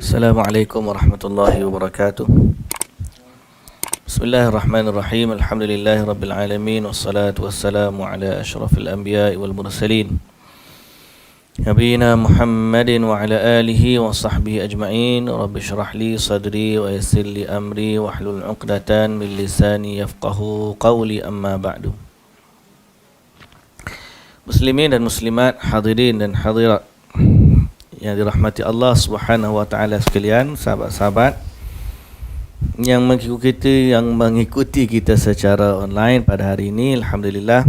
Assalamualaikum warahmatullahi wabarakatuh. Bismillahirrahmanirrahim. Alhamdulillahi rabbil alamin. Wassalatu wassalamu ala ashrafil anbiya'i wal mursalin Nabiyina Muhammadin wa ala alihi wa sahbihi ajma'in. Rabbi syrah li sadri wa yassir li amri wa hlul 'uqdatan min lisani yafqahu qawli, amma ba'du. Muslimin dan muslimat, hadirin dan hadirat yang dirahmati Allah Subhanahu wa taala sekalian, sahabat-sahabat yang mengikuti kita secara online pada hari ini. Alhamdulillah,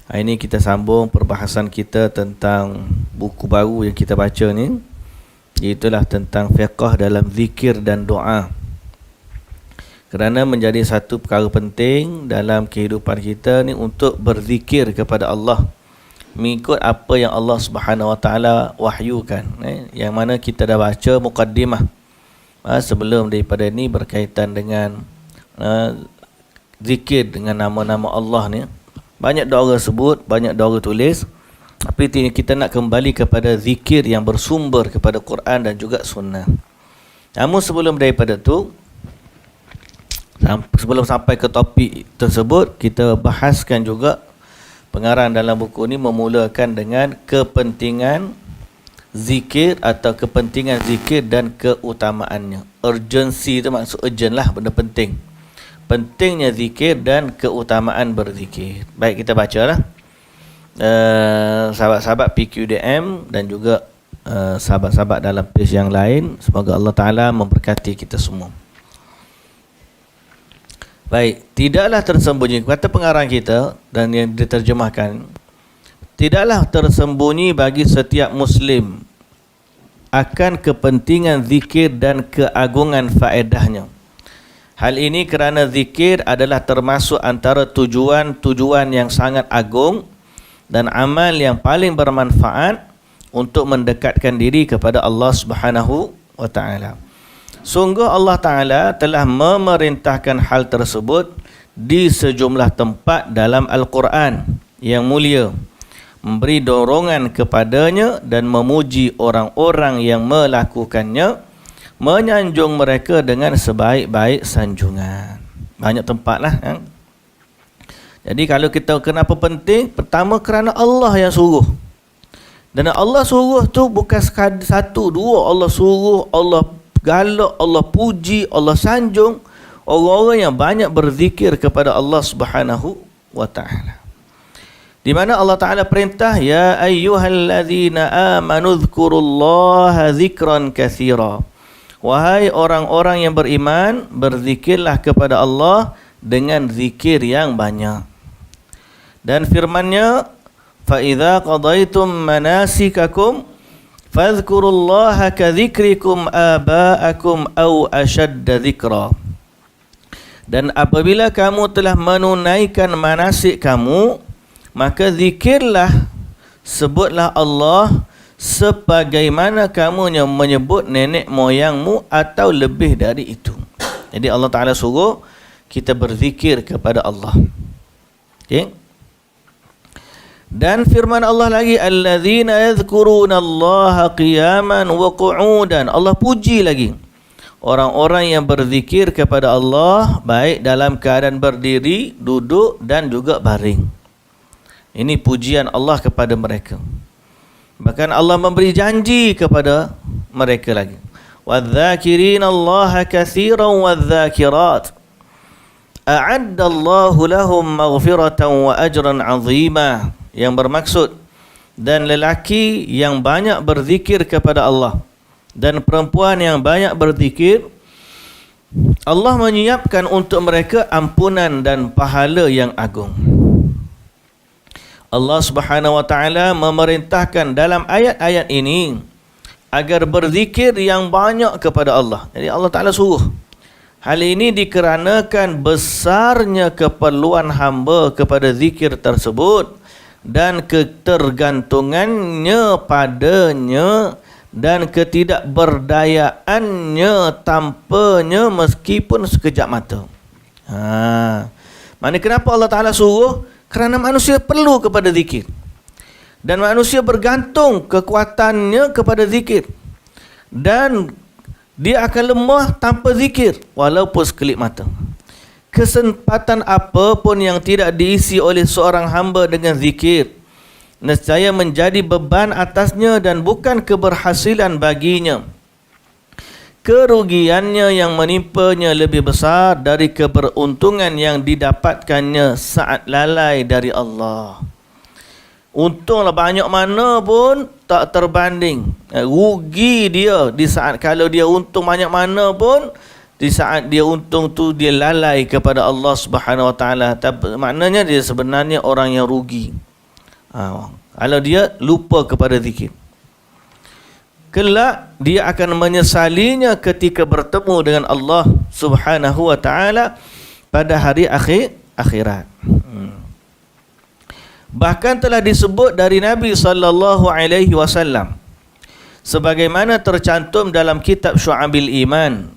hari ini kita sambung perbahasan kita tentang buku baru yang kita baca ni, iaitulah tentang fiqh dalam zikir dan doa. Kerana menjadi satu perkara penting dalam kehidupan kita ni untuk berzikir kepada Allah, mengikut apa yang Allah Subhanahu wa taala wahyukan, yang mana kita dah baca muqaddimah sebelum daripada ini berkaitan dengan zikir dengan nama-nama Allah ni. Banyak doa sebut, banyak doa tulis, tapi kita nak kembali kepada zikir yang bersumber kepada Quran dan juga sunnah. Namun sebelum daripada tu, sebelum sampai ke topik tersebut, kita bahaskan juga pengarang dalam buku ni memulakan dengan kepentingan zikir atau kepentingan zikir dan keutamaannya. Urgency tu maksud urgent lah, benda penting. Pentingnya zikir dan keutamaan berzikir. Baik, kita bacalah. Sahabat-sahabat PQDM dan juga sahabat-sahabat dalam page yang lain, semoga Allah Ta'ala memberkati kita semua. Baik, tidaklah tersembunyi, kata pengarang kita dan yang diterjemahkan, tidaklah tersembunyi bagi setiap Muslim akan kepentingan zikir dan keagungan faedahnya. Hal ini kerana zikir adalah termasuk antara tujuan-tujuan yang sangat agung dan amal yang paling bermanfaat untuk mendekatkan diri kepada Allah Subhanahu wa taala. Sungguh Allah Ta'ala telah memerintahkan hal tersebut di sejumlah tempat dalam Al-Quran yang mulia, memberi dorongan kepadanya dan memuji orang-orang yang melakukannya, menyanjung mereka dengan sebaik-baik sanjungan. Banyak tempat lah. Jadi kalau kita kenapa penting? Pertama, kerana Allah yang suruh. Dan Allah suruh tu bukan satu, dua. Allah suruh, Allah galak, Allah puji, Allah sanjung orang-orang yang banyak berzikir kepada Allah Subhanahu wa taala. Di mana Allah Taala perintah, ya ayyuhallazina amanu dzkurullaha dzikran katsira. Wahai orang-orang yang beriman, berzikirlah kepada Allah dengan zikir yang banyak. Dan firman-Nya, fa idza qadaitum manasikakum fadhkurullaha kadzikrikum aba'akum aw ashadda dzikra. Dan apabila kamu telah menunaikan manasik kamu, maka zikirlah, sebutlah Allah sebagaimana kamu yang menyebut nenek moyangmu atau lebih dari itu. Jadi Allah Ta'ala suruh kita berzikir kepada Allah. Okey. Dan firman Allah lagi, alladzina yadhkurunallaha qiyaman wa qu'udan. Allah puji lagi orang-orang yang berzikir kepada Allah baik dalam keadaan berdiri, duduk dan juga baring. Ini pujian Allah kepada mereka. Bahkan Allah memberi janji kepada mereka lagi, wadh-dhakirinallaha katsiran wadh-dhakirat a'addallahu lahum maghfiratan wa ajran 'azima. Yang bermaksud, dan lelaki yang banyak berzikir kepada Allah dan perempuan yang banyak berzikir, Allah menyiapkan untuk mereka ampunan dan pahala yang agung. Allah Subhanahu wa taala memerintahkan dalam ayat-ayat ini agar berzikir yang banyak kepada Allah. Jadi Allah Taala suruh. Hal ini dikarenakan besarnya keperluan hamba kepada zikir tersebut dan ketergantungannya padanya dan ketidakberdayaannya tanpanya meskipun sekejap mata. Mana kenapa Allah Ta'ala suruh? Kerana manusia perlu kepada zikir. Dan manusia bergantung kekuatannya kepada zikir. Dan dia akan lemah tanpa zikir walaupun sekelip mata. Kesempatan apa pun yang tidak diisi oleh seorang hamba dengan zikir, nescaya menjadi beban atasnya dan bukan keberhasilan baginya. Kerugiannya yang menimpanya lebih besar dari keberuntungan yang didapatkannya saat lalai dari Allah. Untunglah banyak mana pun tak terbanding. Rugi dia di saat kalau dia untung banyak mana pun, di saat dia untung tu dia lalai kepada Allah Subhanahu Wa Taala. Maknanya dia sebenarnya orang yang rugi. Kalau dia lupa kepada zikir, kelak dia akan menyesalinya ketika bertemu dengan Allah Subhanahu Wa Taala pada hari akhirat. Bahkan telah disebut dari Nabi sallallahu alaihi wasallam sebagaimana tercantum dalam kitab Syu'abil Iman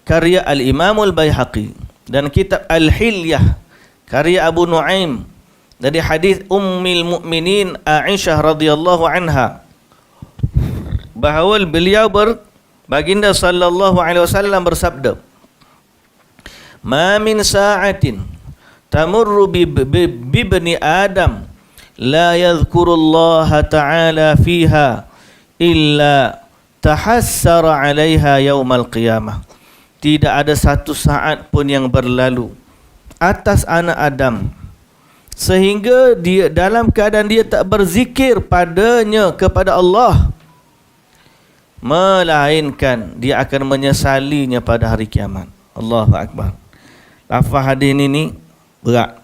karya Al-Imam Al-Baihaqi dan kitab Al-Hilyah karya Abu Nuaim dari hadis Ummul Mukminin Aisyah radhiyallahu anha bahawa beliau baginda sallallahu alaihi wasallam bersabda, "Ma min sa'atin tamurru bibni Adam la yadhkurullaha ta'ala fiha illa tahassara 'alaiha yaumal qiyamah." Tidak ada satu saat pun yang berlalu atas anak Adam sehingga dia dalam keadaan dia tak berzikir padanya kepada Allah, melainkan dia akan menyesalinya pada hari kiamat. Allahu Akbar. Lafaz hadis ini berat.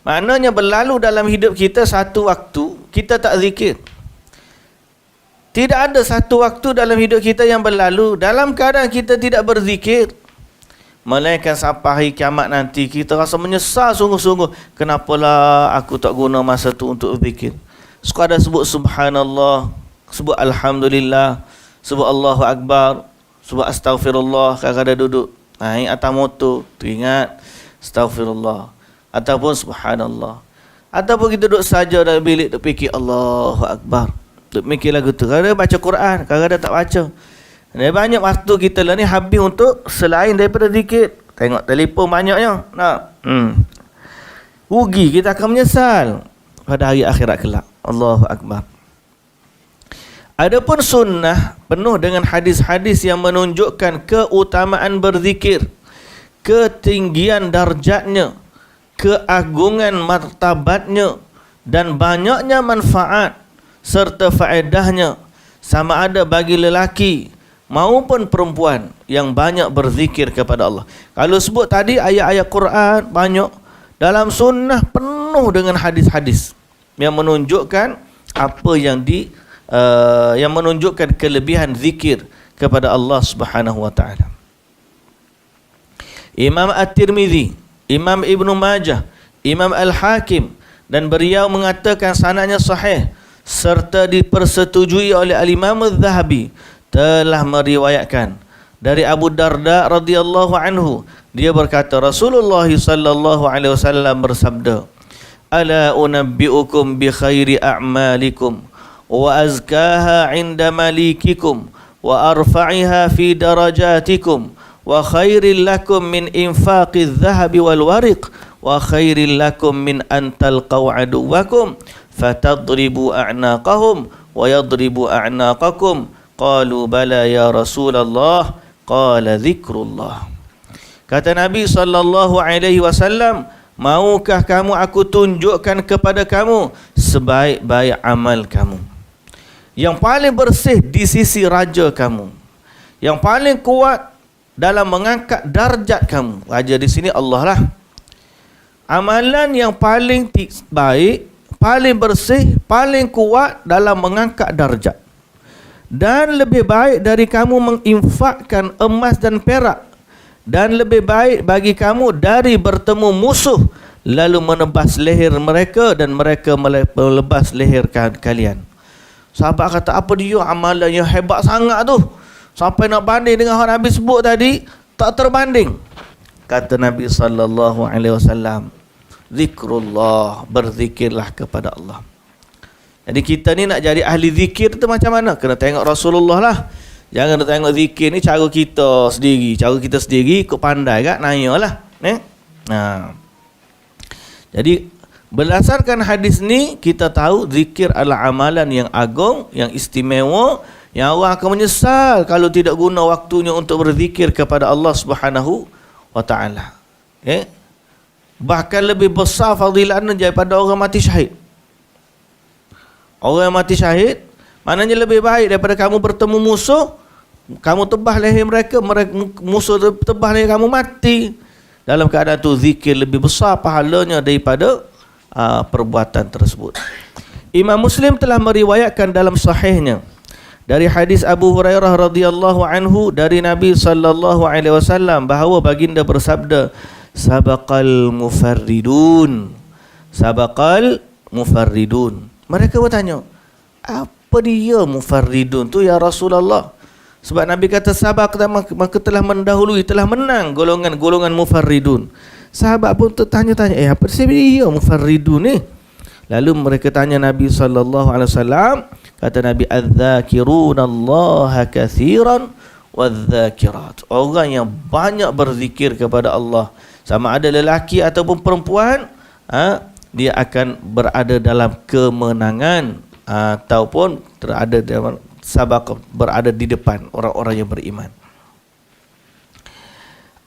Maknanya berlalu dalam hidup kita satu waktu kita tak zikir. Tidak ada satu waktu dalam hidup kita yang berlalu dalam keadaan kita tidak berzikir, melainkan sampai hari kiamat nanti kita rasa menyesal sungguh-sungguh. Kenapalah aku tak guna masa tu untuk berzikir. Sekadar sebut subhanallah, sebut alhamdulillah, sebut Allahu Akbar, sebut astaghfirullah. Kadang-kadang duduk naik atas motor teringat astaghfirullah ataupun subhanallah, ataupun kita duduk saja dalam bilik duk fikir Allahu Akbar, duk mikir lagu tu. Kadang-kadang baca Quran, kadang-kadang tak baca. Dan banyak waktu kita lah ni habis untuk selain daripada zikir. Tengok telefon banyaknya. Rugi, kita akan menyesal pada hari akhirat kelak. Allahu Akbar. Adapun sunnah penuh dengan hadis-hadis yang menunjukkan keutamaan berzikir, ketinggian darjatnya, keagungan martabatnya dan banyaknya manfaat serta faedahnya, sama ada bagi lelaki maupun perempuan yang banyak berzikir kepada Allah. Kalau sebut tadi ayat-ayat Quran banyak, dalam sunnah penuh dengan hadis-hadis yang menunjukkan apa yang yang menunjukkan kelebihan zikir kepada Allah Subhanahu Wa Taala. Imam At-Tirmizi, Imam Ibn Majah, Imam Al-Hakim dan beliau mengatakan sanadnya sahih serta dipersetujui oleh Al-Imam Al-Zahabi telah meriwayatkan dari Abu Darda radhiyallahu anhu, dia berkata Rasulullah sallallahu alaihi wasallam bersabda, "Ala unabbiukum bi khairi a'malikum wa azkaha 'inda malikikum wa arfa'iha fi darajatikum wa khairil lakum min infaqiz zahabi wal wariq wa khairil lakum min an talqaw aduwakum fatadribu a'naqahum wa yadribu a'naqakum." Qalu bala ya Rasulullah, qala zikrullah. Kata Nabi sallallahu alaihi wasallam, maukah kamu aku tunjukkan kepada kamu sebaik-baik amal kamu, yang paling bersih di sisi raja kamu, yang paling kuat dalam mengangkat darjat kamu. Raja di sini Allah lah. Amalan yang paling baik, paling bersih, paling kuat dalam mengangkat darjat. Dan lebih baik dari kamu menginfakkan emas dan perak, dan lebih baik bagi kamu dari bertemu musuh lalu menebas leher mereka dan mereka melebas leher kalian. Sahabat kata, apa dia amalan yang hebat sangat tu sampai nak banding dengan yang Nabi sebut tadi? Tak terbanding. Kata Nabi sallallahu alaihi wasallam, zikrullah, berzikirlah kepada Allah. Jadi kita ni nak jadi ahli zikir tu macam mana? Kena tengok Rasulullah lah. Jangan tengok zikir ni cara kita sendiri. Cara kita sendiri kau pandai kan? Nanyalah. Jadi berdasarkan hadis ni kita tahu zikir adalah amalan yang agung, yang istimewa, yang orang akan menyesal kalau tidak guna waktunya untuk berzikir kepada Allah Subhanahu wa taala. Bahkan lebih besar fadilatnya daripada orang mati syahid. Orang yang mati syahid maknanya lebih baik daripada kamu bertemu musuh, kamu tebas leher mereka, musuh tebas leher kamu mati. Dalam keadaan tu zikir lebih besar pahalanya daripada perbuatan tersebut. Imam Muslim telah meriwayatkan dalam sahihnya dari hadis Abu Hurairah radhiyallahu anhu dari Nabi sallallahu alaihi wasallam bahawa baginda bersabda, sabaqal mufarridun. Sabaqal mufarridun. Mereka bertanya, apa dia mufarridun tu ya Rasulullah? Sebab Nabi kata sabaq, maka telah mendahului, telah menang golongan-golongan mufarridun. Sahabat pun tertanya-tanya, apa dia mufarridun ni? Lalu mereka tanya Nabi sallallahu alaihi wasallam, kata Nabi, adz-dzakirunallaha katsiran wadz-dzakirat. Orang yang banyak berzikir kepada Allah, sama ada lelaki ataupun perempuan, dia akan berada dalam kemenangan ataupun berada dalam sabaq, berada di depan orang-orang yang beriman.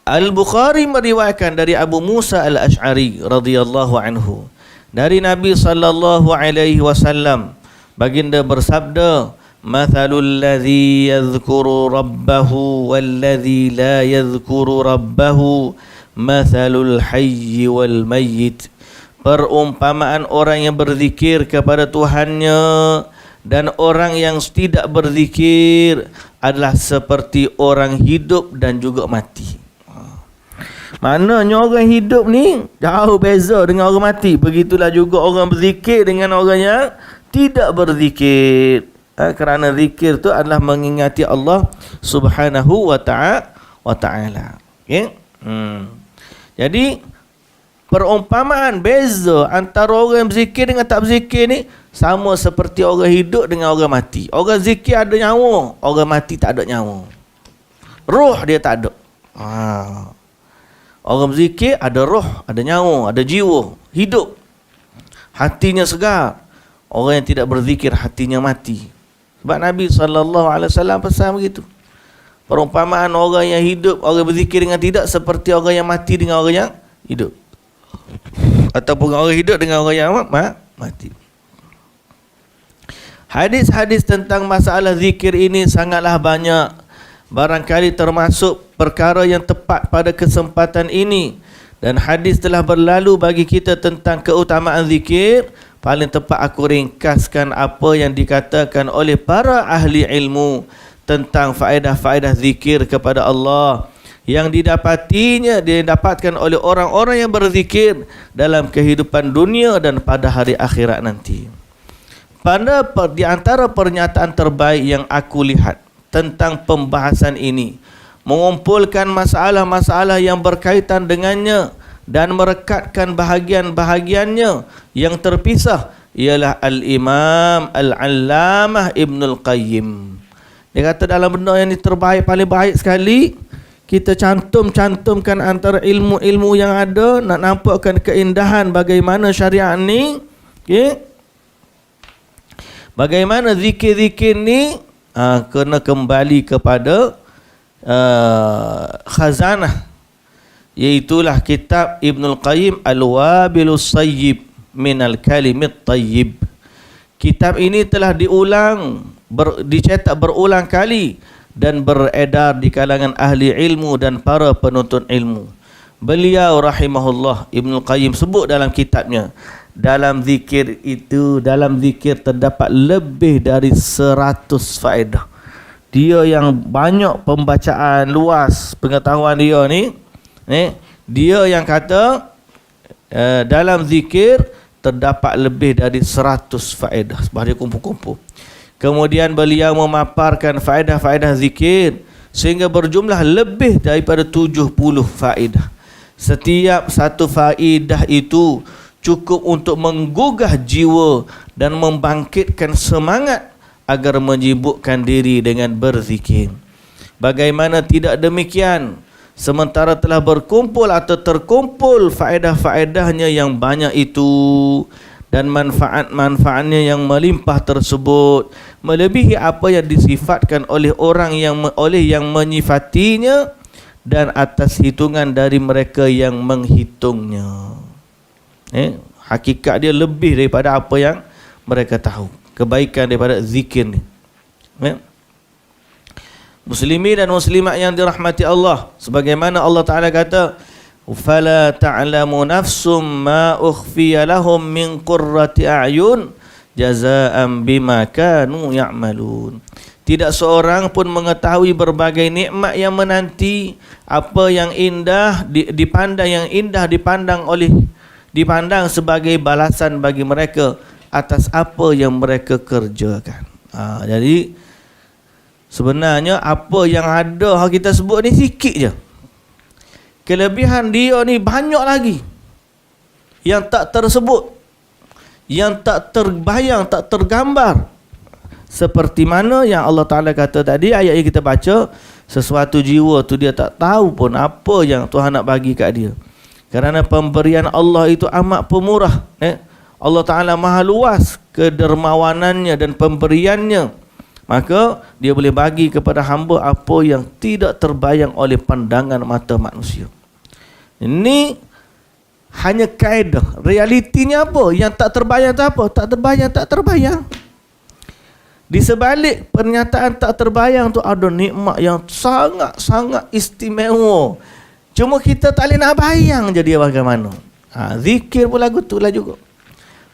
Al-Bukhari meriwayatkan dari Abu Musa Al-Asy'ari radhiyallahu anhu dari Nabi sallallahu alaihi wasallam, baginda bersabda, mathalul ladzi yadhkuru rabbahu wal ladzi la yadhkuru rabbahu mathalul hayy wal mayyit. Perumpamaan orang yang berzikir kepada Tuhannya dan orang yang tidak berzikir adalah seperti orang hidup dan juga mati. Maknanya orang hidup ni jauh beza dengan orang mati. Begitulah juga orang berzikir dengan orang yang tidak berzikir. Kerana zikir tu adalah mengingati Allah Subhanahu wa ta'ala. Okay? Jadi perumpamaan beza antara orang yang berzikir dengan tak berzikir ni sama seperti orang hidup dengan orang mati. Orang zikir ada nyawa, orang mati tak ada nyawa. Roh dia tak ada. Orang berzikir ada roh, ada nyawa, ada jiwa, hidup. Hatinya segar. Orang yang tidak berzikir hatinya mati. Sebab Nabi SAW pesan begitu. Perumpamaan orang yang hidup, orang berzikir dengan tidak, seperti orang yang mati dengan orang yang hidup. Ataupun orang hidup dengan orang yang mati. Hadis-hadis tentang masalah zikir ini sangatlah banyak. Barangkali termasuk perkara yang tepat pada kesempatan ini, dan hadis telah berlalu bagi kita tentang keutamaan zikir. Paling tepat aku ringkaskan apa yang dikatakan oleh para ahli ilmu tentang faedah-faedah zikir kepada Allah yang didapatkan oleh orang-orang yang berzikir dalam kehidupan dunia dan pada hari akhirat nanti. Di antara pernyataan terbaik yang aku lihat tentang pembahasan ini, mengumpulkan masalah-masalah yang berkaitan dengannya dan merekatkan bahagian-bahagiannya yang terpisah, ialah Al-Imam Al-Allamah Ibnul Qayyim. Dia kata dalam benda yang ini terbaik, paling baik sekali kita cantumkan antara ilmu-ilmu yang ada, nak nampakkan keindahan bagaimana syariat ni, bagaimana zikir-zikir ni kena kembali kepada khazanah, iaitulah kitab Ibnul Qayyim Al-Wabilus Sayyib Minal Kalimit Tayyib. Kitab ini telah dicetak berulang kali dan beredar di kalangan ahli ilmu dan para penuntut ilmu. Beliau rahimahullah, Ibnul Qayyim sebut dalam kitabnya, dalam zikir terdapat lebih dari 100 faedah. Dia yang banyak pembacaan, luas pengetahuan dia ni, dia yang kata dalam zikir terdapat lebih dari 100 faedah. Sebab dia kumpul-kumpul. Kemudian beliau memaparkan faedah-faedah zikir sehingga berjumlah lebih daripada 70 faedah. Setiap satu faedah itu cukup untuk menggugah jiwa dan membangkitkan semangat agar menyibukkan diri dengan berzikir. Bagaimana tidak demikian? Sementara telah berkumpul atau terkumpul faedah-faedahnya yang banyak itu dan manfaat-manfaatnya yang melimpah tersebut melebihi apa yang disifatkan oleh orang yang menyifatinya dan atas hitungan dari mereka yang menghitungnya. Hakikat dia lebih daripada apa yang mereka tahu. Kebaikan daripada zikir ni. Muslimin dan muslimat yang dirahmati Allah, sebagaimana Allah Ta'ala kata, fala ta'lamu nafsum ma ukhfiya lahum min qurrati a'yun jazaa'an bima kanu ya'malun. Tidak seorang pun mengetahui berbagai nikmat yang menanti, apa yang indah dipandang sebagai balasan bagi mereka atas apa yang mereka kerjakan. Jadi sebenarnya apa yang ada kita sebut ni sikit je. Kelebihan dia ni banyak lagi yang tak tersebut, yang tak terbayang, tak tergambar. Seperti mana yang Allah Ta'ala kata tadi, ayat yang kita baca, sesuatu jiwa tu dia tak tahu pun apa yang Tuhan nak bagi kat dia. Kerana pemberian Allah itu amat pemurah. Allah Ta'ala maha luas kedermawanannya dan pemberiannya. Maka dia boleh bagi kepada hamba apa yang tidak terbayang oleh pandangan mata manusia. Ini hanya kaedah. Realitinya apa? Yang tak terbayang tu apa? Tak terbayang. Di sebalik pernyataan tak terbayang tu ada nikmat yang sangat-sangat istimewa. Cuma kita tak boleh nak bayang je dia bagaimana. Zikir pun lagu tu lah juga.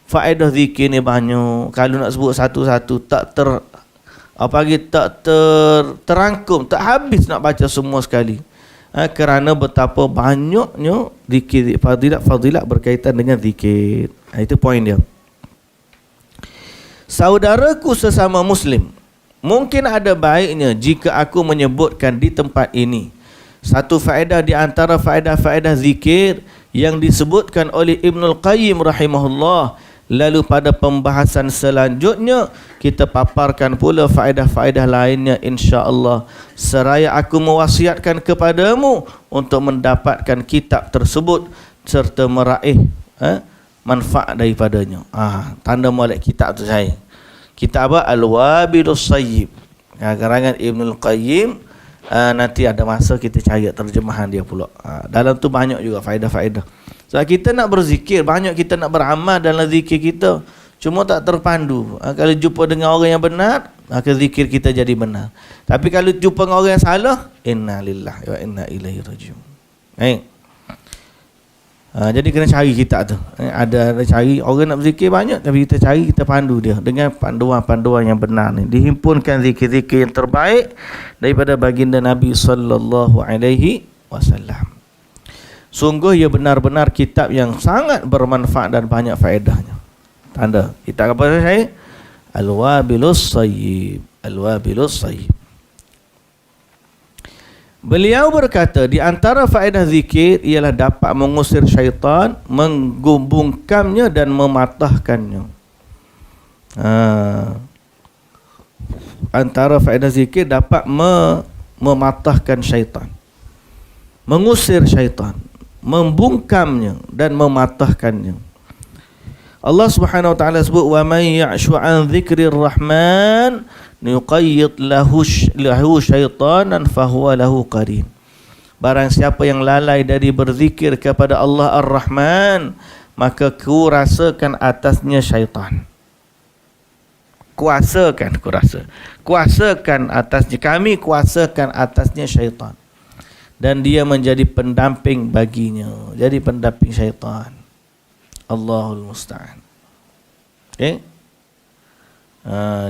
Faedah zikir ni banyak. Kalau nak sebut satu-satu tak terangkum, tak habis nak baca semua sekali. Kerana betapa banyaknya zikir, fadilat berkaitan dengan zikir. Itu poin dia. Saudaraku sesama muslim, mungkin ada baiknya jika aku menyebutkan di tempat ini satu faedah di antara faedah-faedah zikir yang disebutkan oleh Ibnul Qayyim rahimahullah. Lalu pada pembahasan selanjutnya kita paparkan pula faedah-faedah lainnya insya-Allah, seraya aku mewasiatkan kepadamu untuk mendapatkan kitab tersebut serta meraih manfaat daripadanya. Tanda molek kitab tu saya. Kitab apa? Al-Wabilus Sayyib. Karangan Ibnul Qayyim. Nanti ada masa kita cari terjemahan dia pula. Dalam tu banyak juga faedah-faedah. Sebab kita nak berzikir, banyak kita nak beramal dalam zikir kita, cuma tak terpandu. Kalau jumpa dengan orang yang benar, maka zikir kita jadi benar. Tapi kalau jumpa dengan orang yang salah, inna lillahi wa inna ilaihi rajiun. Jadi kena cari kitab tu. Ada cari orang nak berzikir banyak, tapi kita cari, kita pandu dia dengan panduan-panduan yang benar ni. Dihimpunkan zikir-zikir yang terbaik daripada baginda Nabi sallallahu alaihi wasallam. Sungguh ia benar-benar kitab yang sangat bermanfaat dan banyak faedahnya. Tanda kitab apa saya? Al-Wabilus Sayyib. Al-Wabilus Sayyib. Beliau berkata, di antara faedah zikir ialah dapat mengusir syaitan, menggubungkannya dan mematahkannya. Antara faedah zikir dapat mematahkan syaitan, mengusir syaitan, membungkamnya dan mematahkannya. Allah Subhanahu wa taala sebut, wa may ya'shu an dzikrir rahman nuqayyid lahu syaitanan fahuwa lahu qarin. Barang siapa yang lalai dari berzikir kepada Allah Ar-Rahman, maka kuasakan atasnya syaitan. Kuasakan atasnya, kami kuasakan atasnya syaitan. Dan dia menjadi pendamping baginya. Jadi pendamping syaitan. Allahul Musta'an.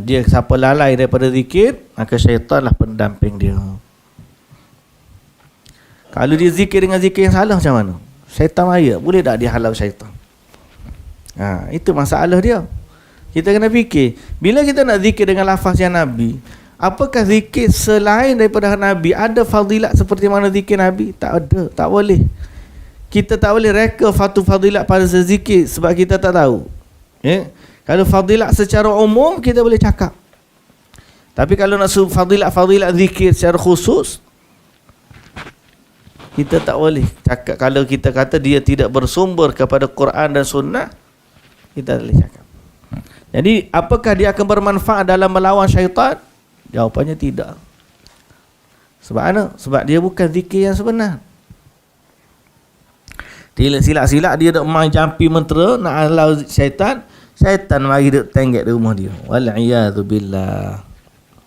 Dia siapa lalai daripada zikir, maka syaitanlah pendamping dia. Kalau dia zikir dengan zikir yang salah macam mana? Syaitan maya. Boleh tak dia halau syaitan? Itu masalah dia. Kita kena fikir, bila kita nak zikir dengan lafaz yang Nabi, apakah zikir selain daripada Nabi ada fadilat seperti mana zikir Nabi? Tak ada, tak boleh. Kita tak boleh reka fadilat pada zikir sebab kita tak tahu. Kalau fadilat secara umum kita boleh cakap. Tapi kalau nak sebut fadilat-fadilat zikir secara khusus, kita tak boleh cakap. Kalau kita kata dia tidak bersumber kepada Quran dan Sunnah, kita tak boleh cakap. Jadi apakah dia akan bermanfaat dalam melawan syaitan? Jawapannya tidak. Sebab mana? Sebab dia bukan zikir yang sebenar. Silap-silap dia nak main jampi mentera, nak halau syaitan, syaitan mari duk tenggek di rumah dia. Wal'iyadu billah.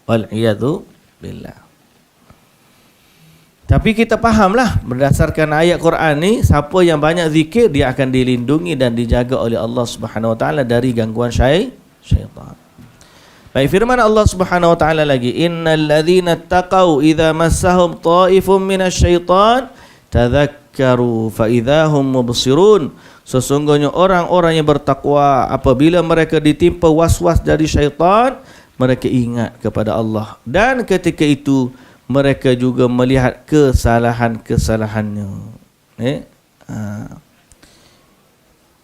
Wal'iyadu billah. Tapi kita fahamlah berdasarkan ayat Quran ni, siapa yang banyak zikir dia akan dilindungi dan dijaga oleh Allah Subhanahu wa taala dari gangguan syaitan. Baik, firman Allah Subhanahu wa taala lagi, innal ladzina taqau idza massahum ta'ifun minasyaitan tadhakkaru fa idzahum mubsirun. Sesungguhnya orang-orang yang bertakwa apabila mereka ditimpa was-was dari syaitan, mereka ingat kepada Allah, dan ketika itu mereka juga melihat kesalahan-kesalahannya.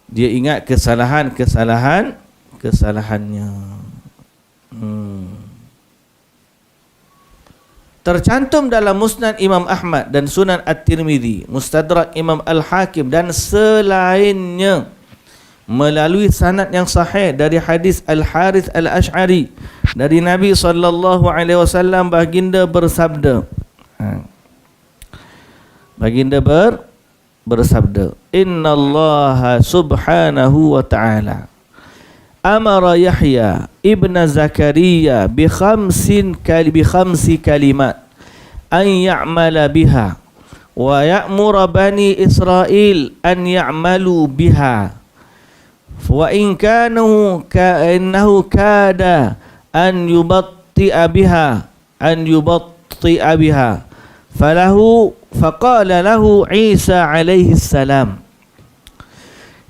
Dia ingat kesalahannya. Tercantum dalam Musnad Imam Ahmad dan Sunan At-Tirmidzi, Mustadrak Imam Al-Hakim dan selainnya melalui sanad yang sahih dari hadis Al-Harith Al-Ash'ari dari Nabi sallallahu alaihi wasallam, baginda bersabda. Bersabda, innallaha subhanahu wa ta'ala amara Yahya ibn Zakaria bi khamsi kalimat an ya'mala biha wa ya'mura bani Israel an ya'malu biha wa in kanu ka'annahu kada an yubatti'a biha faqala lahu Isa alaihi salam,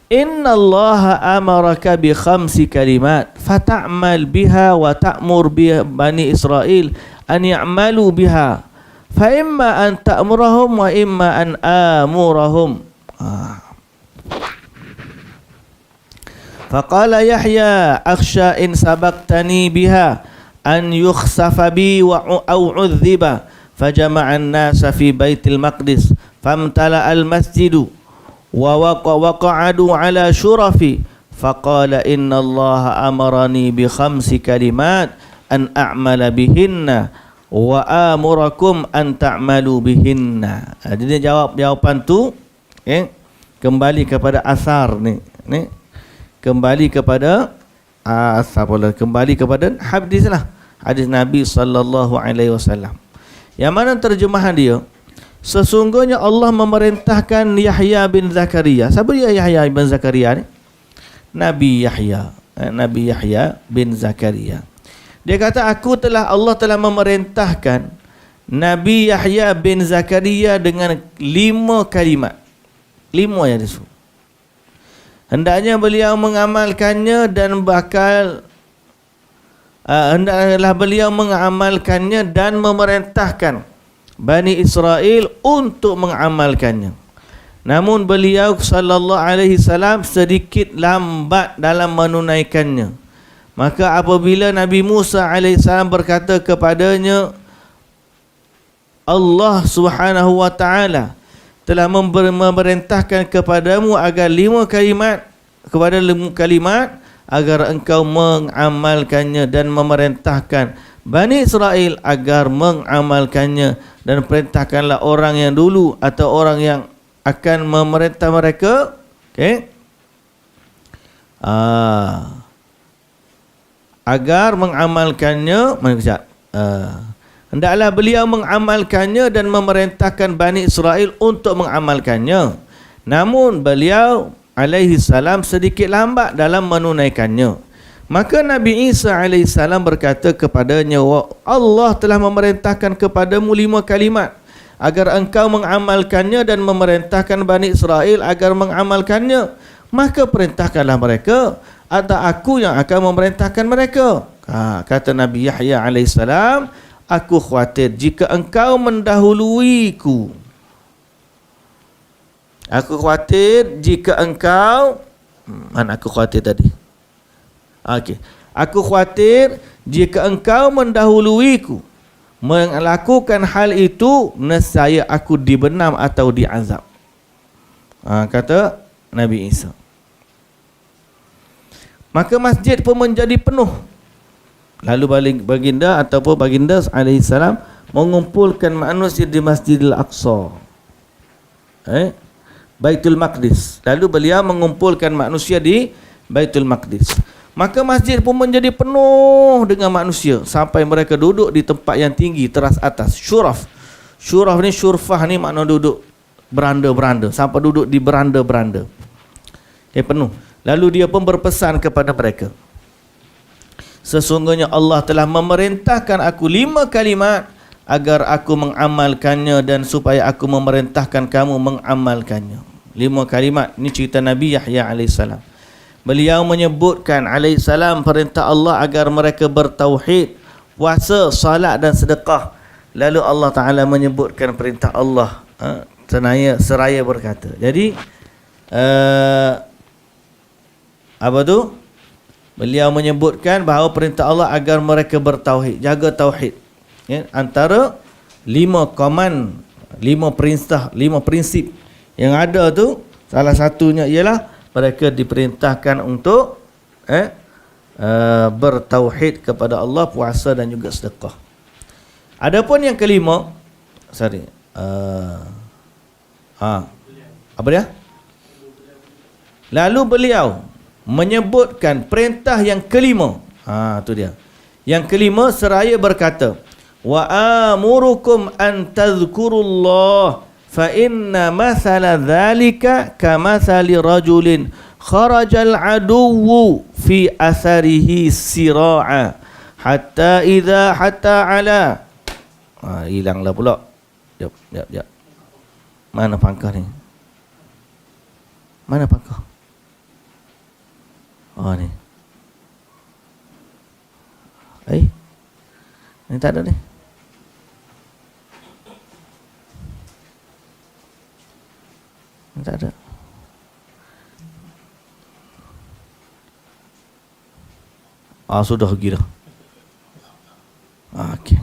inna Allah amaraka bi khamsi kalimat fata'mal biha wa ta'mur bi bani Israel an ya'malu biha fa imma an ta'murahum wa imma an amurahum. Faqala Yahya akhsha in sabaqtani biha an yukhsafa bi wa au udhiba fajama'a an-nasa fi baitil maqdis famtala al-masjidu wa waqa'adu ala syurafi faqala inna Allah amarani bi khamsi kalimat an a'mala bihinna wa amurakum an ta'malu bihinna. Jadi dia jawab jawapan tu, kembali kepada asar ni, kembali kepada kembali kepada hadis lah, hadis Nabi sallallahu alaihi wasallam, yang mana terjemahan dia, sesungguhnya Allah memerintahkan Yahya bin Zakaria. Siapa dia Yahya bin Zakaria ni? Nabi Yahya bin Zakaria. Dia kata, Allah telah memerintahkan Nabi Yahya bin Zakaria dengan 5 kalimat. 5 yang disebut. Hendaknya beliau mengamalkannya dan hendaklah beliau mengamalkannya dan memerintahkan Bani Israel untuk mengamalkannya. Namun beliau sallallahu alaihi wasallam sedikit lambat dalam menunaikannya. Maka apabila Nabi Musa alaihi salam berkata kepadanya, Allah Subhanahu wa taala telah memerintahkan kepadamu agar 5 kalimat agar engkau mengamalkannya dan memerintahkan Bani Israel agar mengamalkannya, dan perintahkanlah orang yang dulu atau orang yang akan memerintah mereka, agar mengamalkannya. Hendaklah beliau mengamalkannya dan memerintahkan Bani Israel untuk mengamalkannya. Namun beliau alaihi salam sedikit lambat dalam menunaikannya. Maka Nabi Isa alaihi salam berkata kepadanya, Allah telah memerintahkan kepadamu 5 kalimat agar engkau mengamalkannya dan memerintahkan Bani Israel agar mengamalkannya. Maka perintahkanlah mereka atau aku yang akan memerintahkan mereka. Kata Nabi Yahya alaihi salam, aku khawatir jika engkau mendahuluiku. Aku khawatir jika engkau, mana aku khawatir tadi? Okey. Aku khawatir jika engkau mendahuluiku melakukan hal itu, nescaya aku dibenam atau diazab. Kata Nabi Isa. Maka masjid pun menjadi penuh. Lalu baginda ataupun baginda alaihissalam mengumpulkan manusia di Masjidil Aqsa, Baitul Maqdis. Lalu beliau mengumpulkan manusia di Baitul Maqdis. Maka masjid pun menjadi penuh dengan manusia sampai mereka duduk di tempat yang tinggi, teras atas. Syuraf. Syuraf ni, syurfah ni makna duduk beranda-beranda, sampai duduk di beranda-beranda. Penuh. Lalu dia pun berpesan kepada mereka, sesungguhnya Allah telah memerintahkan aku 5 kalimat agar aku mengamalkannya dan supaya aku memerintahkan kamu mengamalkannya. 5 kalimat. Ini cerita Nabi Yahya alaihissalam. Beliau menyebutkan alaihissalam perintah Allah agar mereka bertauhid, puasa, salat dan sedekah. Lalu Allah Ta'ala menyebutkan perintah Allah, seraya berkata. Jadi apa tu? Beliau menyebutkan bahawa perintah Allah agar mereka bertauhid, jaga tauhid. Antara 5 command, 5 perintah, 5 prinsip yang ada tu, salah satunya ialah mereka diperintahkan untuk bertauhid kepada Allah, puasa dan juga sedekah. Adapun yang kelima, apa dia? Lalu beliau menyebutkan perintah yang kelima. Tu dia. Yang kelima seraya berkata, wa amurukum an tadhkurullah fa inna mathala dhalika kamathali rajulin kharajal aduwwu fi atharihi sira'a hatta ala hilanglah pula. Jap. Mana pangkah ni? Mana pangkah? Ni. Ni tak ada ni. Ni tak ada. Sudah pergi dah. Okey.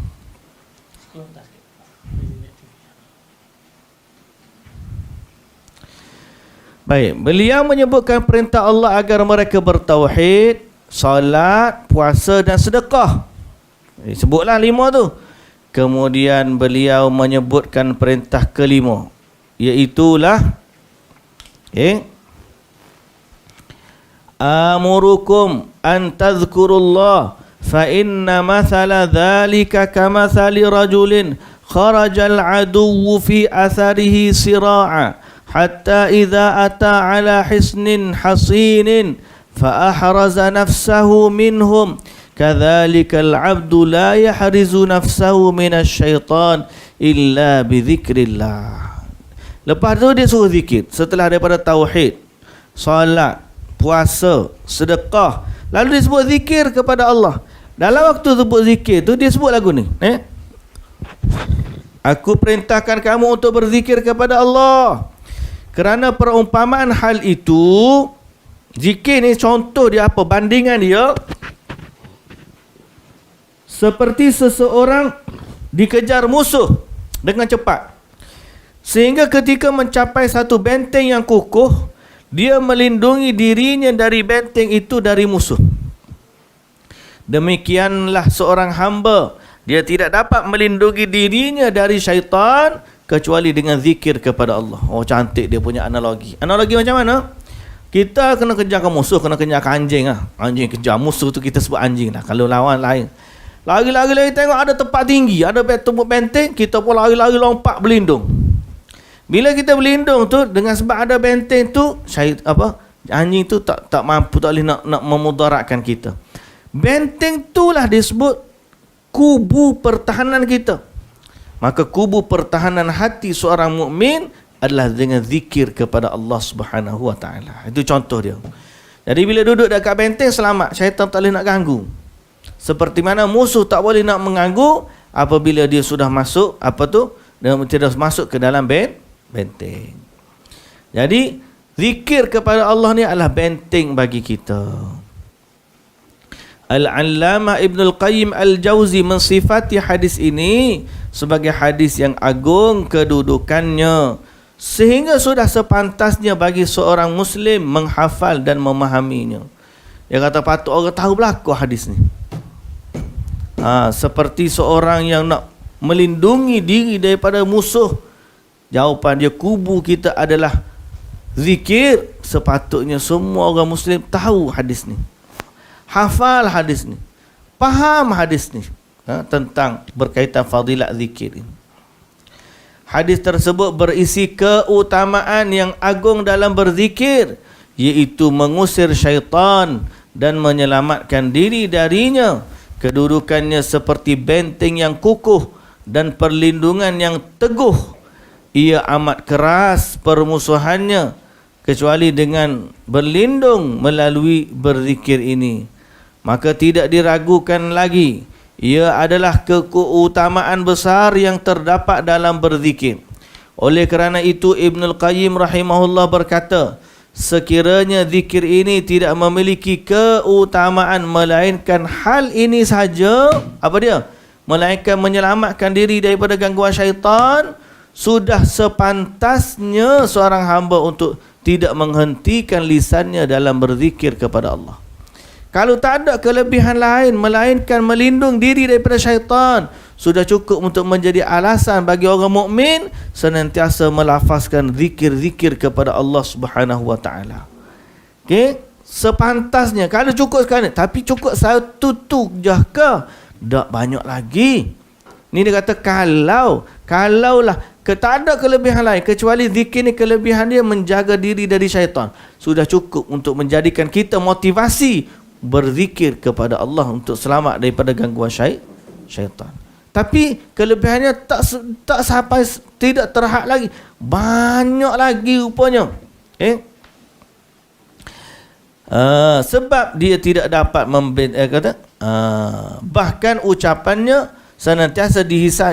Baik, beliau menyebutkan perintah Allah agar mereka bertauhid, salat, puasa dan sedekah. Sebutlah 5 tu. Kemudian beliau menyebutkan perintah kelima, iaitulah amurukum an tadhkurullah fa inna mathala dhalika kamathali rajulin kharajal aduwwu fi atharihi sira'a hatta idza ata ala hisnin hasinin fa ahraza nafsahu minhum kadzalikal abdu la yahrizu nafsahu minasyaitan illa bidzikrillah. Lepas tu dia suruh zikir setelah daripada tauhid, solat, puasa, sedekah, lalu dia sebut zikir kepada Allah. Dalam waktu sebut zikir tu dia sebut lagu ni, aku perintahkan kamu untuk berzikir kepada Allah. Kerana perumpamaan hal itu, zikir ni contoh dia apa? Bandingan dia seperti seseorang dikejar musuh dengan cepat, sehingga ketika mencapai satu benteng yang kukuh, dia melindungi dirinya dari benteng itu dari musuh. Demikianlah seorang hamba, dia tidak dapat melindungi dirinya dari syaitan kecuali dengan zikir kepada Allah. Cantik dia punya analogi. Analogi macam mana? Kita kena kejarkan musuh, kena kejarkan anjing lah. Anjing kejar musuh tu kita sebut anjing lah. Kalau lawan lain, lari-lari tengok ada tempat tinggi, ada tembok benteng, kita pun lari-lari lompat berlindung. Bila kita berlindung tu, dengan sebab ada benteng tu, anjing tu tak mampu, tak boleh nak memudaratkan kita. Benteng itulah disebut kubu pertahanan kita. Maka kubu pertahanan hati seorang mukmin adalah dengan zikir kepada Allah Subhanahu wa taala. Itu contoh dia. Jadi bila duduk dekat benteng selamat, syaitan tak boleh nak ganggu. Seperti mana musuh tak boleh nak mengganggu apabila dia sudah masuk dia tidak masuk ke dalam benteng. Jadi zikir kepada Allah ni adalah benteng bagi kita. Al-Allamah Ibn Al-Qayyim Al-Jauzi mensifati hadis ini sebagai hadis yang agung kedudukannya, sehingga sudah sepantasnya bagi seorang Muslim menghafal dan memahaminya. Dia kata patut orang tahu berlaku hadis ni. Seperti seorang yang nak melindungi diri daripada musuh. Jawapan dia, kubu kita adalah zikir. Sepatutnya semua orang Muslim tahu hadis ni, hafal hadis ni, faham hadis ni, tentang berkaitan fadilat zikir ini. Hadis tersebut berisi keutamaan yang agung dalam berzikir, iaitu mengusir syaitan dan menyelamatkan diri darinya. Kedudukannya seperti benteng yang kukuh dan perlindungan yang teguh. Ia amat keras permusuhannya, kecuali dengan berlindung melalui berzikir ini. Maka tidak diragukan lagi, ia adalah keutamaan besar yang terdapat dalam berzikir. Oleh kerana itu Ibnul Qayyim rahimahullah berkata, sekiranya zikir ini tidak memiliki keutamaan melainkan hal ini saja, apa dia? Melainkan menyelamatkan diri daripada gangguan syaitan, sudah sepantasnya seorang hamba untuk tidak menghentikan lisannya dalam berzikir kepada Allah. Kalau tak ada kelebihan lain melainkan melindung diri daripada syaitan, sudah cukup untuk menjadi alasan bagi orang mukmin senantiasa melafazkan zikir-zikir kepada Allah Subhanahu wa taala. Okey, sepantasnya. Kalau cukup sekarang, tapi cukup satu tu je ke? Tak banyak lagi. Ni dia kata kalaulah tak ada kelebihan lain kecuali zikir ni, kelebihan dia menjaga diri dari syaitan, sudah cukup untuk menjadikan kita motivasi berzikir kepada Allah untuk selamat daripada gangguan syaitan. Tapi kelebihannya tak sampai, tidak terhad lagi, banyak lagi rupanya. Sebab dia tidak dapat bahkan ucapannya senantiasa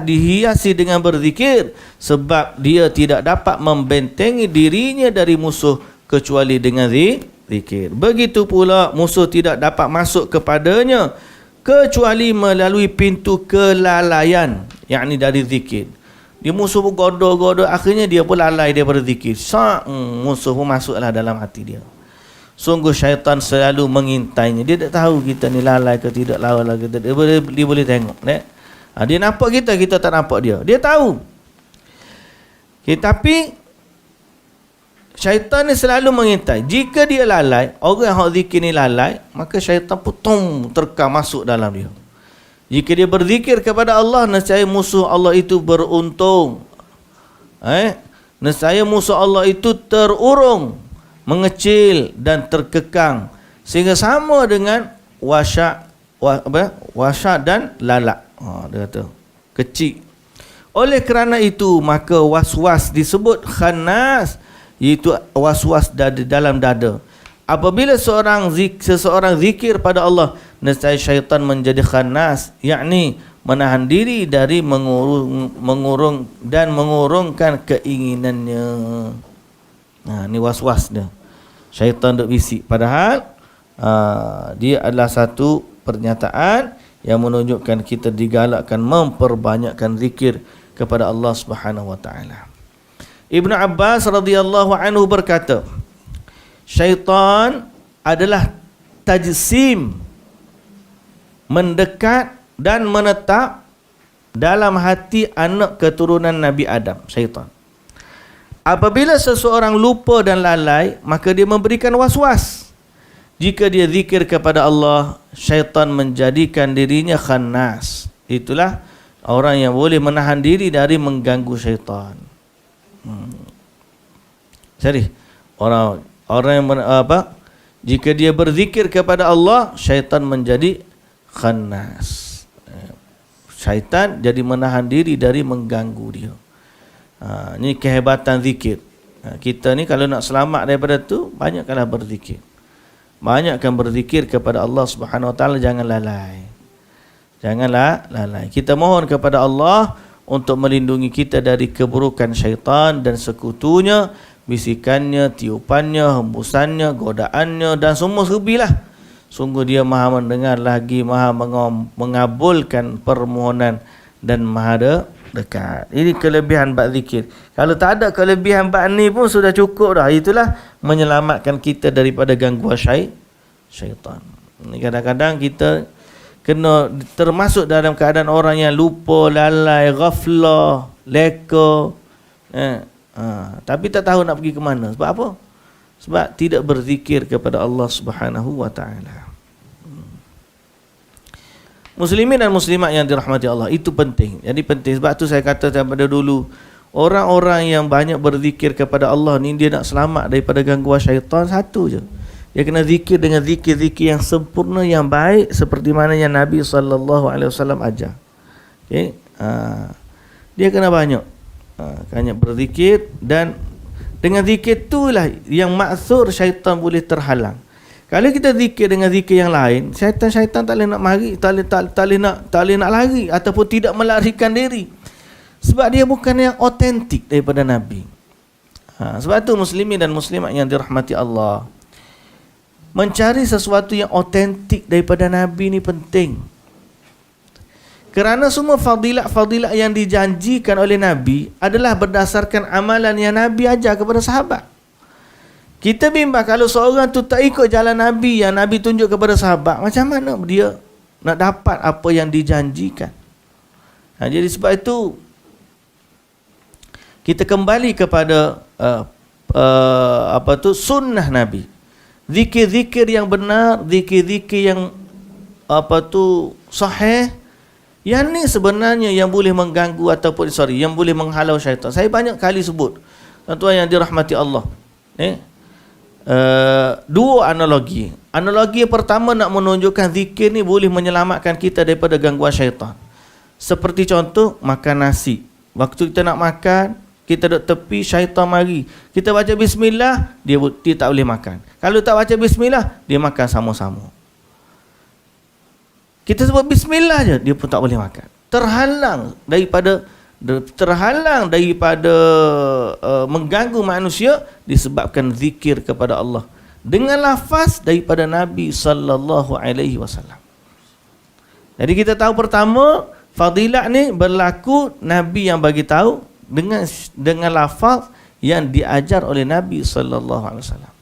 dihiasi dengan berzikir, sebab dia tidak dapat membentengi dirinya dari musuh kecuali dengan zikir. Begitu pula musuh tidak dapat masuk kepadanya kecuali melalui pintu kelalaian, yakni dari zikir. Dia musuh pun godoh-godoh, akhirnya dia pun lalai daripada zikir. Musuh pun masuklah dalam hati dia. Sungguh syaitan selalu mengintainya. Dia tak tahu kita ni lalai ke tidak, lalai ke tidak. Dia boleh tengok. Dia nampak kita tak nampak dia. Dia tahu. Tapi syaitan ni selalu mengintai. Jika dia lalai, orang yang zikir ni lalai, maka syaitan pun terkam masuk dalam dia. Jika dia berzikir kepada Allah, nescaya musuh Allah itu beruntung. Nescaya musuh Allah itu terurung, mengecil dan terkekang, sehingga sama dengan wasyak dan lalak. Dia kata kecil. Oleh kerana itu maka was-was disebut khannas, iaitu was-was dalam dada. Apabila seseorang zikir pada Allah, nescaya syaitan menjadi khannas, yakni menahan diri dari mengurung dan mengurungkan keinginannya. Ni was-was dia. Syaitan duk bisik, padahal dia adalah satu pernyataan yang menunjukkan kita digalakkan memperbanyakkan zikir kepada Allah Subhanahu wa taala. Ibnu Abbas radhiyallahu anhu berkata, syaitan adalah tajsim, mendekat dan menetap dalam hati anak keturunan Nabi Adam, syaitan. Apabila seseorang lupa dan lalai, maka dia memberikan was-was. Jika dia zikir kepada Allah, syaitan menjadikan dirinya khannas. Itulah orang yang boleh menahan diri dari mengganggu syaitan. Jadi orang yang jika dia berzikir kepada Allah, syaitan menjadi khannas. Syaitan jadi menahan diri dari mengganggu dia. Ini kehebatan zikir. Kita ni kalau nak selamat daripada tu, banyakkanlah berzikir. Banyakkan berzikir kepada Allah Subhanahu wa taala, jangan lalai. Janganlah lalai. Kita mohon kepada Allah untuk melindungi kita dari keburukan syaitan dan sekutunya, bisikannya, tiupannya, hembusannya, godaannya dan semua serbilah. Sungguh dia maha mendengar lagi maha mengabulkan permohonan dan maha dekat. Ini kelebihan bab zikir. Kalau tak ada kelebihan bab ni pun sudah cukup dah. Itulah menyelamatkan kita daripada gangguan syaitan. Ini kadang-kadang kita kena termasuk dalam keadaan orang yang lupa, lalai, ghaflah, leka. Tapi tak tahu nak pergi ke mana. Sebab apa? Sebab tidak berzikir kepada Allah Subhanahu wa taala. Muslimin dan muslimat yang dirahmati Allah, itu penting. Jadi penting. Sebab tu saya kata daripada dulu, orang-orang yang banyak berzikir kepada Allah ni, dia nak selamat daripada gangguan syaitan satu je. Dia kena zikir dengan zikir-zikir yang sempurna, yang baik, seperti mana yang Nabi SAW ajar. Okay? Dia kena banyak berzikir, dan dengan zikir itulah yang maksur syaitan boleh terhalang. Kalau kita zikir dengan zikir yang lain, syaitan tak boleh nak mari, tak boleh nak lari ataupun tidak melarikan diri. Sebab dia bukan yang autentik daripada Nabi. Sebab tu muslimin dan muslimat yang dirahmati Allah, mencari sesuatu yang autentik daripada Nabi ni penting. Kerana semua fadilat-fadilat yang dijanjikan oleh Nabi adalah berdasarkan amalan yang Nabi ajar kepada sahabat. Kita bimbang kalau seorang tu tak ikut jalan Nabi yang Nabi tunjuk kepada sahabat, macam mana dia nak dapat apa yang dijanjikan? Jadi sebab itu kita kembali kepada sunnah Nabi. Zikir-zikir yang benar, zikir-zikir yang sahih. Yang ni sebenarnya yang boleh mengganggu ataupun yang boleh menghalau syaitan. Saya banyak kali sebut, tuan-tuan yang dirahmati Allah, dua analogi. Analogi yang pertama nak menunjukkan zikir ni boleh menyelamatkan kita daripada gangguan syaitan. Seperti contoh makan nasi. Waktu kita nak makan, kita duduk tepi, syaitan mari. Kita baca bismillah, dia tak boleh makan. Kalau tak baca bismillah, dia makan sama-sama. Kita sebut bismillah je, dia pun tak boleh makan. Terhalang daripada mengganggu manusia disebabkan zikir kepada Allah dengan lafaz daripada Nabi sallallahu alaihi wasallam. Jadi kita tahu pertama, fadilat ni berlaku Nabi yang bagi tahu dengan lafaz yang diajar oleh Nabi sallallahu alaihi wasallam.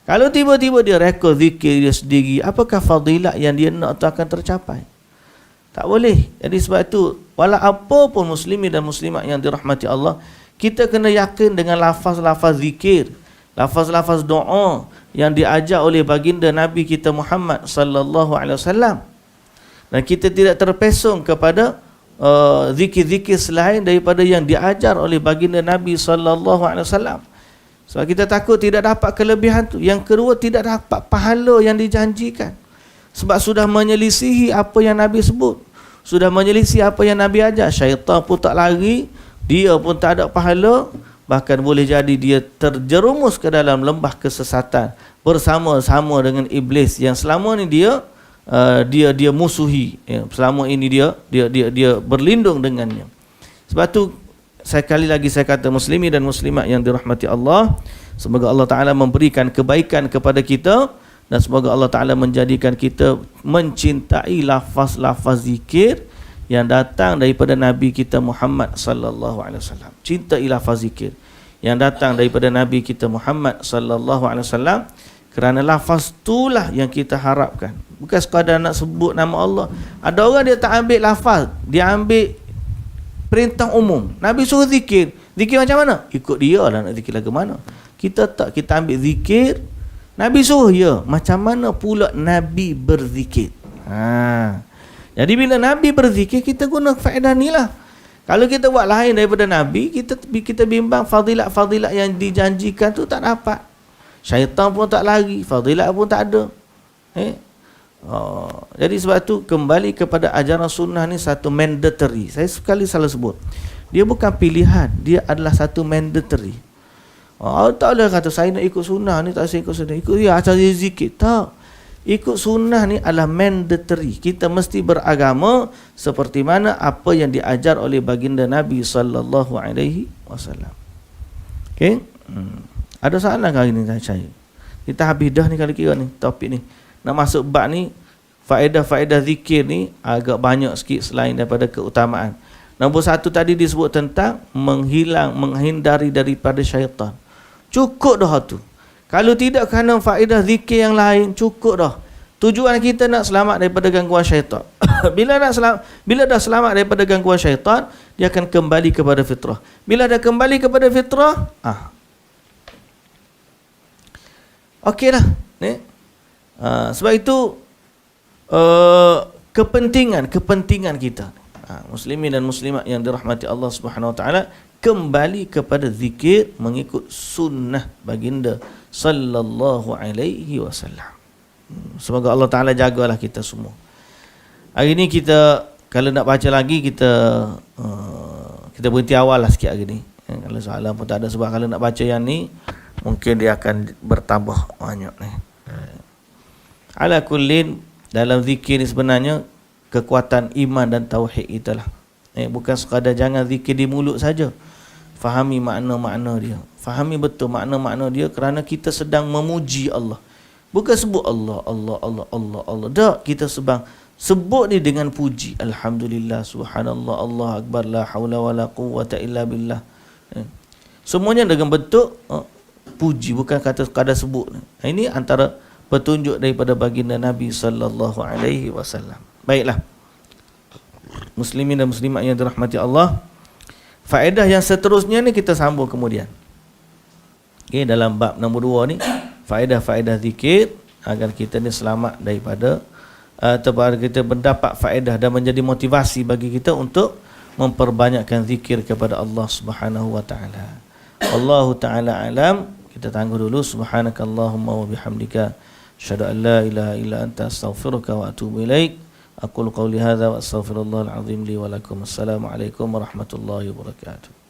Kalau tiba-tiba dia rekod zikir dia sendiri, apakah fadilat yang dia nak tu akan tercapai? Tak boleh. Jadi sebab itu, walau apa pun muslimin dan muslimat yang dirahmati Allah, kita kena yakin dengan lafaz-lafaz zikir, lafaz-lafaz doa yang diajar oleh baginda Nabi kita Muhammad sallallahu alaihi wasallam. Dan kita tidak terpesong kepada zikir-zikir selain daripada yang diajar oleh baginda Nabi sallallahu alaihi wasallam. Sebab kita takut tidak dapat kelebihan tu. Yang kedua, tidak dapat pahala yang dijanjikan. Sebab sudah menyelisihi apa yang Nabi sebut, sudah menyelisih apa yang Nabi ajar. Syaitan pun tak lari, dia pun tak ada pahala. Bahkan boleh jadi dia terjerumus ke dalam lembah kesesatan bersama-sama dengan iblis yang selama ni dia musuhi. Selama ini dia berlindung dengannya. Sebab tu sekali lagi saya kata, muslimin dan muslimat yang dirahmati Allah, semoga Allah Ta'ala memberikan kebaikan kepada kita, dan semoga Allah Ta'ala menjadikan kita mencintai lafaz-lafaz zikir yang datang daripada Nabi kita Muhammad sallallahu alaihi wasallam. Cintai lafaz zikir yang datang daripada Nabi kita Muhammad sallallahu alaihi wasallam, kerana lafaz itulah yang kita harapkan. Bukan sekadar nak sebut nama Allah. Ada orang dia tak ambil lafaz, dia ambil perintah umum. Nabi suruh zikir. Zikir macam mana? Ikut dia lah nak zikir lagu mana. Kita tak, kita ambil zikir. Nabi suruh ya. Macam mana pula Nabi berzikir? Jadi bila Nabi berzikir, kita guna faedah ni lah. Kalau kita buat lain daripada Nabi, kita bimbang fadilat-fadilat yang dijanjikan tu tak dapat. Syaitan pun tak lari, fadilat pun tak ada. Jadi sebab tu kembali kepada ajaran sunnah ni satu mandatory. Saya sekali salah sebut, dia bukan pilihan, dia adalah satu mandatory. Tak boleh kata saya nak ikut sunnah ni, tak saya ikut sunnah, ikut dia acara zikir. Tak, ikut sunnah ni adalah mandatory. Kita mesti beragama seperti mana apa yang diajar oleh baginda Nabi sallallahu alaihi wasallam. Okey, ada soalan kali ni saya? Kita habis dah ni kali kira ni topik ni. nak masuk bab ni, faedah-faedah zikir ni agak banyak sikit selain daripada keutamaan. Nombor satu tadi disebut tentang menghindari daripada syaitan. Cukup dah tu. Kalau tidak kerana faedah zikir yang lain, cukup dah. Tujuan kita nak selamat daripada gangguan syaitan. Bila dah selamat daripada gangguan syaitan, dia akan kembali kepada fitrah. Bila dah kembali kepada fitrah, okeylah. Sebab itu kepentingan kita, muslimin dan muslimat yang dirahmati Allah Subhanahu Wa Taala, kembali kepada zikir mengikut sunnah baginda sallallahu alaihi wasallam. Semoga Allah Taala jagalah kita semua. Hari ni kita kalau nak baca lagi, kita berhenti awal lah sikit hari ni. Kalau soalan pun tak ada, sebab kalau nak baca yang ni mungkin dia akan bertambah banyak ni. Ala kullin, dalam zikir ni sebenarnya kekuatan iman dan tauhid kita lah. Bukan sekadar jangan zikir di mulut saja. Fahami makna-makna dia. Fahami betul makna-makna dia, kerana kita sedang memuji Allah. Bukan sebut Allah, Allah, Allah, Allah, Allah. Tak, kita sebut ni dengan puji. Alhamdulillah, subhanallah, Allah akbar, la hawla wa la quwwata illa billah. Semuanya dengan bentuk puji, bukan kata sekadar sebut. Ini antara petunjuk daripada baginda Nabi sallallahu alaihi wasallam. Baiklah, muslimin dan muslimat yang dirahmati Allah, faedah yang seterusnya ni kita sambung kemudian. Okey, dalam bab nombor 2 ni, faedah-faedah zikir agar kita ni selamat daripada atau kita mendapat faedah dan menjadi motivasi bagi kita untuk memperbanyakkan zikir kepada Allah Subhanahu wa taala. Wallahu taala alam. Kita tangguh dulu. Subhanakallahumma wa bihamdika, asyhadu an la ilaha illa anta, astaghfiruka wa atubu ilaik. Aqulu qawli hadza wa astaghfirullahal azim li wa lakum. Assalamualaikum warahmatullahi wabarakatuh.